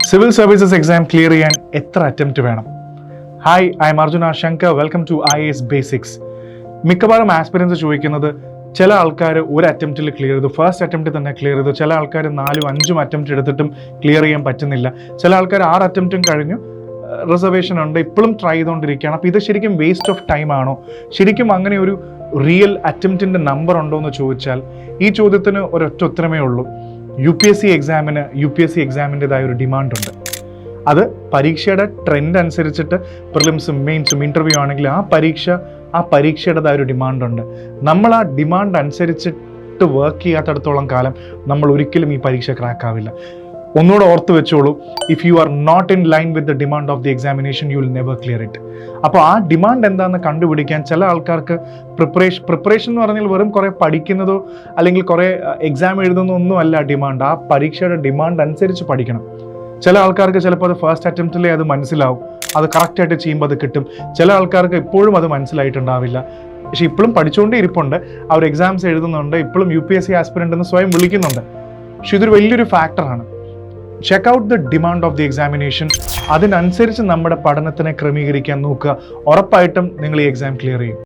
Civil services exam clear ചെയ്യാൻ എത്ര attempt വേണം? Hi, I am Arjuna Shankar. Welcome to IAS basics. മിക്കവാറും ആസ്പിരൻസ് ചോദിക്കുന്നത്, ചില ആൾക്കാർ ഒരു അറ്റംപ്റ്റിൽ ക്ലിയർ ചെയ്തു, ഫസ്റ്റ് അറ്റംപ്റ്റ് തന്നെ ക്ലിയർ ചെയ്തു, ചില ആൾക്കാർ 4-5 അറ്റംപ്റ്റ് എടുത്തിട്ടും ക്ലിയർ ചെയ്യാൻ പറ്റുന്നില്ല, ചില ആൾക്കാർ 6 അറ്റംപ്റ്റും കഴിഞ്ഞു, റിസർവേഷൻ ഉണ്ട്, ഇപ്പോഴും ട്രൈ ചെയ്തുകൊണ്ടിരിക്കുകയാണ്. അപ്പോൾ ഇത് ശരിക്കും വേസ്റ്റ് ഓഫ് ടൈം ആണോ? ശരിക്കും അങ്ങനെ ഒരു റിയൽ അറ്റംപ്റ്റിൻ്റെ നമ്പർ ഉണ്ടോ എന്ന് ചോദിച്ചാൽ ഈ ചോദ്യത്തിന് ഒരൊറ്റ ഉത്തരമേ ഉള്ളൂ. UPSC എക്സാമിന് UPSC എക്സാമിൻ്റെതായ ഒരു ഡിമാൻഡുണ്ട്. അത് പരീക്ഷയുടെ ട്രെൻഡ് അനുസരിച്ചിട്ട് പ്രിലിംസും മെയിൻസും ഇൻ്റർവ്യൂ ആണെങ്കിൽ ആ പരീക്ഷയുടേതായ ഒരു ഡിമാൻഡുണ്ട്. നമ്മൾ ആ ഡിമാൻഡ് അനുസരിച്ചിട്ട് വർക്ക് ചെയ്യാത്തടത്തോളം കാലം നമ്മൾ ഒരിക്കലും ഈ പരീക്ഷ ക്രാക്ക് ആവില്ല. ഒന്നുകൂടെ ഓർത്ത് വെച്ചോളൂ, if you are not in line with the demand of the examination you will never clear it. അപ്പോൾ ആ ഡിമാൻഡ് എന്താണെന്ന് കണ്ടുപിടിക്കാൻ ചില ആൾക്കാർക്ക് പ്രിപ്പറേഷൻ എന്ന് പറഞ്ഞാൽ വെറും കുറേ പഠിക്കുന്നതോ അല്ലെങ്കിൽ കുറേ എക്സാം എഴുതുന്നതോ ഒന്നും അല്ല ഡിമാൻഡ്. ആ പരീക്ഷയുടെ ഡിമാൻഡ് അനുസരിച്ച് പഠിക്കണം. ചില ആൾക്കാർക്ക് ചിലപ്പോൾ അത് ഫസ്റ്റ് അറ്റംപ്റ്റിലേ അത് മനസ്സിലാവും, അത് കറക്റ്റായിട്ട് ചെയ്യുമ്പോൾ അത് കിട്ടും. ചില ആൾക്കാർക്ക് ഇപ്പോഴും അത് മനസ്സിലായിട്ടുണ്ടാവില്ല, പക്ഷെ ഇപ്പോഴും പഠിച്ചുകൊണ്ടേ ഇരിപ്പുണ്ട്, അവർ എക്സാംസ് എഴുതുന്നുണ്ട്, ഇപ്പോഴും UPSC ആസ്പിരൻ്റ് എന്ന് സ്വയം വിളിക്കുന്നുണ്ട്. പക്ഷെ ഇതൊരു വലിയൊരു ഫാക്ടറാണ്. Check out the demand of the examination. അതിനനുസരിച്ച് നമ്മുടെ പഠനത്തിനെ ക്രമീകരിക്കാൻ നോക്കുക. ഉറപ്പായിട്ടും നിങ്ങൾ ഈ എക്സാം ക്ലിയർ ചെയ്യും.